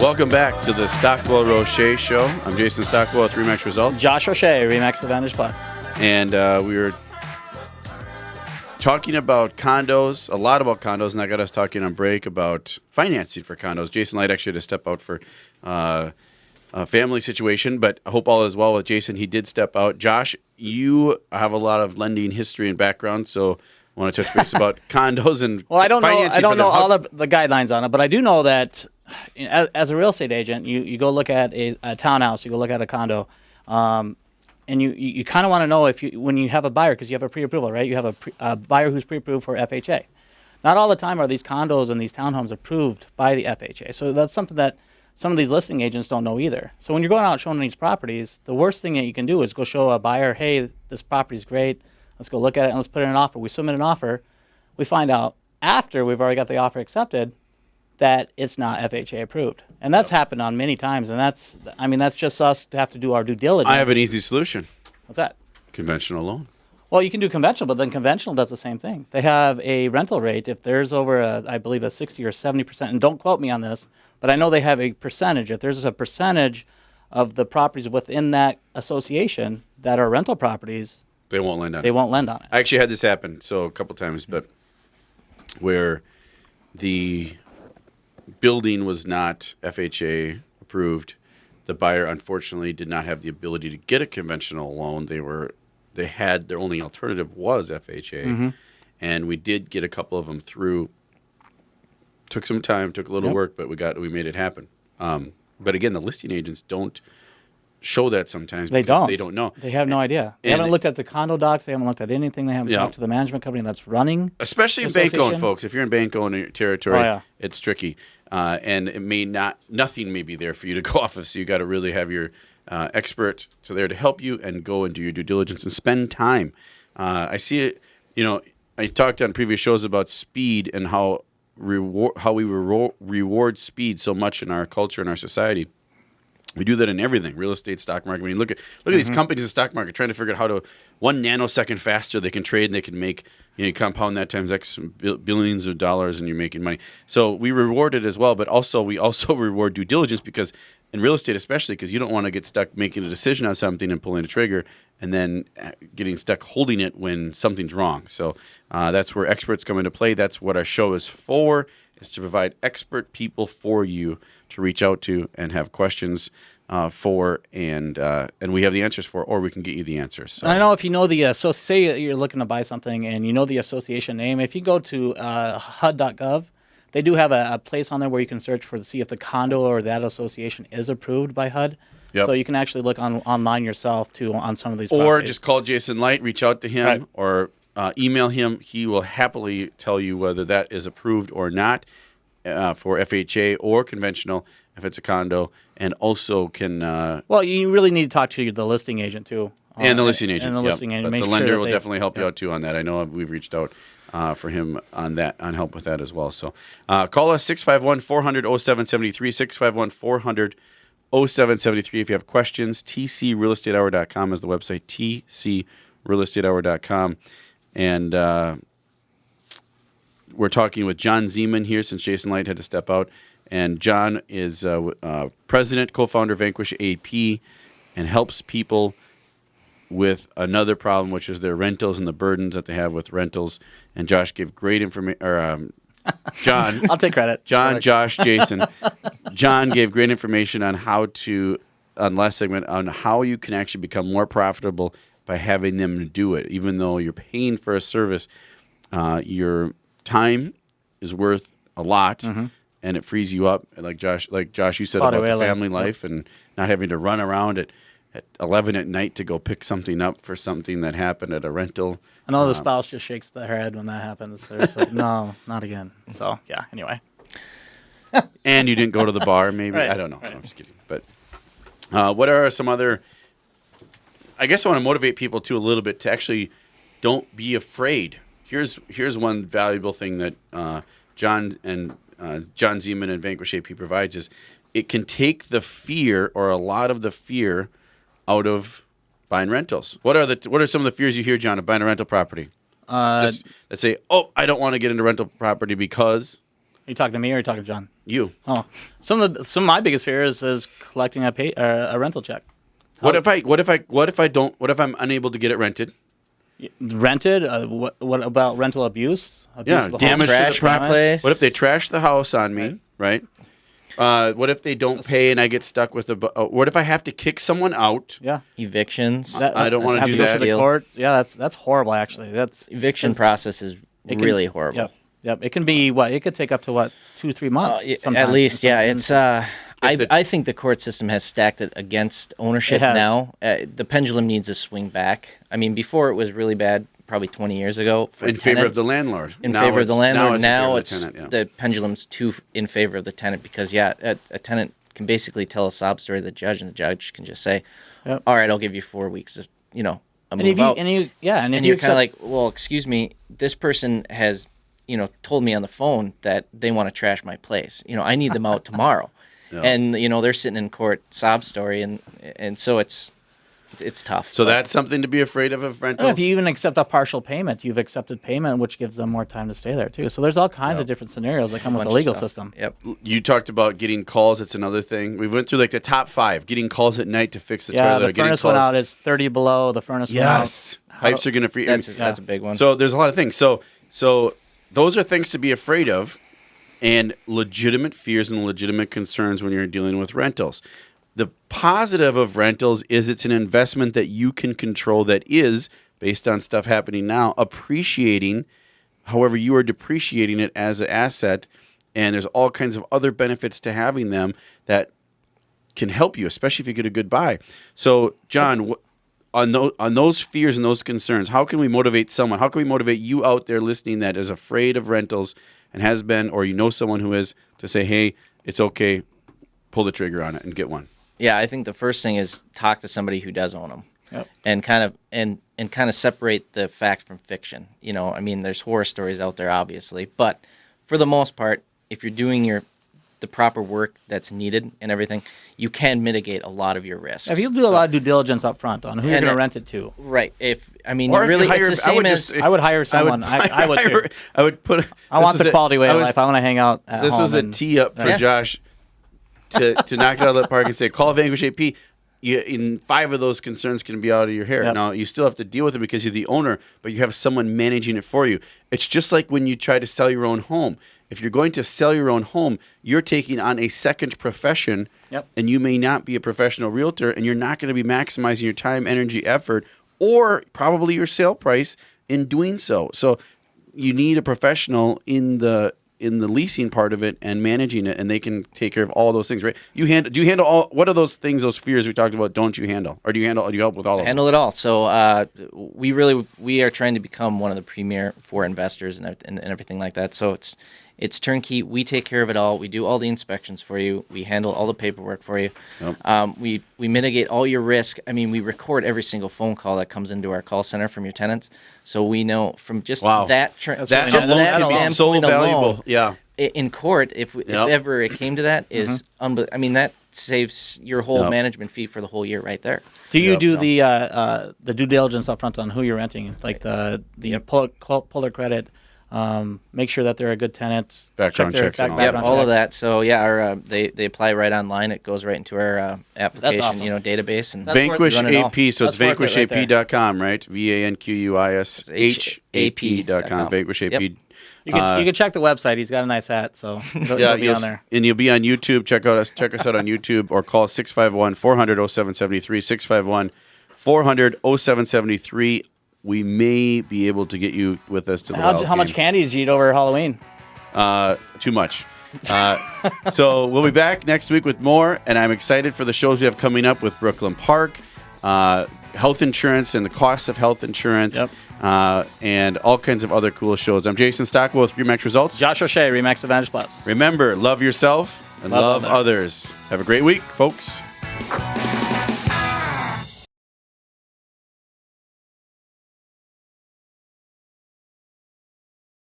Welcome back to the Stockwell Roche Show. I'm Jason Stockwell with Remax Results. Josh Roche, Remax Advantage Plus. And we were talking about condos, a lot about condos, and that got us talking on break about financing for condos. Jason Light actually had to step out for a family situation, but I hope all is well with Jason. He did step out. Josh, you have a lot of lending history and background, so I want to touch base about condos and well, I don't know all the guidelines on it, but I do know that as a real estate agent, you go look at a townhouse, you go look at a condo, and you kind of want to know when you have a buyer, because you have a pre-approval, right? You have a buyer who's pre-approved for FHA. Not all the time are these condos and these townhomes approved by the FHA. So that's something that some of these listing agents don't know either. So when you're going out showing these properties, the worst thing that you can do is go show a buyer, hey, this property's great. Let's go look at it and let's put in an offer. We submit an offer. We find out after we've already got the offer accepted that it's not FHA approved. And that's happened on many times. And that's just us to have to do our due diligence. I have an easy solution. What's that? Conventional loan. Well, you can do conventional, but then conventional does the same thing. They have a rental rate. If there's over, I believe, a 60 or 70%, and don't quote me on this, but I know they have a percentage. If there's a percentage of the properties within that association that are rental properties, they won't lend on it. They won't lend on it. I actually had this happen a couple times, but where the building was not FHA approved, the buyer unfortunately did not have the ability to get a conventional loan. They had their only alternative was FHA, and we did get a couple of them through. Took some time, took a little work, but we made it happen. But again, the listing agents don't show that sometimes. They don't know. They have no idea. They haven't looked at the condo docs. They haven't looked at anything. They haven't talked to the management company that's running. Especially in bank-owned, folks. If you're in bank-owned territory, it's tricky. And nothing may be there for you to go off of, so you got to really have your expert there to help you and go and do your due diligence and spend time. I see it, I talked on previous shows about speed and how we reward speed so much in our culture and our society. We do that in everything, real estate, stock market. I mean, look at these companies in the stock market trying to figure out how to 1 nanosecond faster they can trade and they can make, you compound that times X billions of dollars and you're making money. So we reward it as well, but we also reward due diligence, because in real estate especially, because you don't want to get stuck making a decision on something and pulling a trigger and then getting stuck holding it when something's wrong. So that's where experts come into play. That's what our show is for, is to provide expert people for you to reach out to and have questions for, and we have the answers for, or we can get you the answers. So. I know if you know say you're looking to buy something and you know the association name, if you go to HUD.gov, they do have a place on there where you can search to see if the condo or that association is approved by HUD. Yep. So you can actually look online yourself on some of these properties. Or just call Jason Light, reach out to him, or email him. He will happily tell you whether that is approved or not for FHA or conventional if it's a condo, and also can... well, you really need to talk to the listing agent, too. And the listing agent. And the listing agent. But the lender will definitely help you out, too, on that. I know we've reached out for him on help with that as well. So call us, 651-400-0773, 651-400-0773 if you have questions. tcrealestatehour.com is the website, tcrealestatehour.com. And we're talking with John Zeman here, since Jason Light had to step out. And John is president, co-founder of VanquishAP, and helps people with another problem, which is their rentals and the burdens that they have with rentals. And Josh gave great information, John. I'll take credit. Josh, Jason. John gave great information on on last segment, on how you can actually become more profitable by having them do it. Even though you're paying for a service, your time is worth a lot. And it frees you up, like Josh, you said, about the family life and not having to run around at 11 at night to go pick something up for something that happened at a rental. I know the spouse just shakes their head when that happens. They're just like, no, not again. So, yeah, anyway. And you didn't go to the bar, maybe? Right, I don't know. Right. I'm just kidding. But what are some other... I guess I want to motivate people, too, a little bit to actually don't be afraid. Here's one valuable thing that John Zeman and VanquishAP provides is it can take the fear, or a lot of the fear, out of buying rentals. What are some of the fears you hear, John, of buying a rental property? Let's say, I don't want to get into rental property because... Are you talking to me or are you talking to John? You. Oh, some of my biggest fears is collecting a rental check. What if I'm unable to get it rented? Rented? What about rental abuse? Yeah, damage trash to the place. What if they trash the house on me? Right. What if they don't pay and I get stuck with what if I have to kick someone out? Yeah. Evictions. I don't want to do that. To the court. Yeah, that's horrible. Actually, eviction process is really horrible. Yep. It can be It could take up to 2-3 months. At least, yeah. It's. I think the court system has stacked it against ownership now. The pendulum needs to swing back. I mean, before it was really bad, probably 20 years ago. In favor of the landlord. Now it's tenant, the pendulum's too in favor of the tenant because, a tenant can basically tell a sob story to the judge, and the judge can just say, all right, I'll give you 4 weeks, a move out. And you're kind of like, well, excuse me, this person has, told me on the phone that they want to trash my place. I need them out tomorrow. Yeah. And they're sitting in court sob story, and so it's tough. So that's something to be afraid of rental. If you even accept a partial payment, you've accepted payment, which gives them more time to stay there too. So there's all kinds of different scenarios that come with the legal system. Yep. You talked about getting calls. It's another thing. We went through like the top 5. Getting calls at night to fix the toilet. Yeah, the furnace went out. It's 30 below. The furnace went out. Yes. Pipes are going to freeze. That's a big one. So there's a lot of things. So those are things to be afraid of, and legitimate fears and legitimate concerns when you're dealing with rentals. The positive of rentals is it's an investment that you can control that is, based on stuff happening now, appreciating. However, you are depreciating it as an asset, and there's all kinds of other benefits to having them that can help you, especially if you get a good buy. So, John, on those fears and those concerns, how can we motivate someone? How can we motivate you out there listening that is afraid of rentals and has been, or someone who is, to say, hey, it's okay, pull the trigger on it and get one? Yeah, I think the first thing is talk to somebody who does own them, yep. and kind of separate the fact from fiction. There's horror stories out there, obviously, but for the most part, if you're doing the proper work that's needed and everything, you can mitigate a lot of your risks. If you do a lot of due diligence up front on who you're going to rent it to, right? It's the same I would hire someone. I would too. I would put. I want the quality way of life. I want to hang out at home. This was a tee up for Josh to knock it out of the park and say, call VanquishAP. In 5 of those concerns can be out of your hair. Yep. Now, you still have to deal with it because you're the owner, but you have someone managing it for you. It's just like when you try to sell your own home. If you're going to sell your own home, you're taking on a second profession, yep. and you may not be a professional realtor, and you're not going to be maximizing your time, energy, effort, or probably your sale price in doing so. So you need a professional in the leasing part of it and managing it, and they can take care of all those things, right? Do you handle all? What are those things, those fears we talked about? Don't you handle, or do you help with all of them? Handle it all. So we are trying to become one of the premier for investors and everything like that. So it's turnkey. We take care of it all. We do all the inspections for you. We handle all the paperwork for you. Yep. We mitigate all your risk. We record every single phone call that comes into our call center from your tenants, so we know from just that so valuable. Yeah. In court, if ever it came to that, that saves your whole management fee for the whole year right there. Do you do the due diligence up front on who you're renting, like the pull their credit? Make sure that they're a good tenant. Background checks. All of that. So they apply right online. It goes right into our application, awesome. Database. And VanquishAP. So it's VanquishAP.com, right? VanquishAP.com. VanquishAP. Yep. You can check the website. He's got a nice hat, so he'll be on there. And you'll be on YouTube. Check us out on YouTube, or call 651-400-0773. 651-400-0773. We may be able to get you with us to the Wild How much candy did you eat over Halloween? Too much. So we'll be back next week with more, and I'm excited for the shows we have coming up with Brooklyn Park, health insurance and the cost of health insurance, and all kinds of other cool shows. I'm Jason Stockwell with Remax Results. Josh O'Shea, Remax Advantage Plus. Remember, love yourself and love others. Have a great week, folks.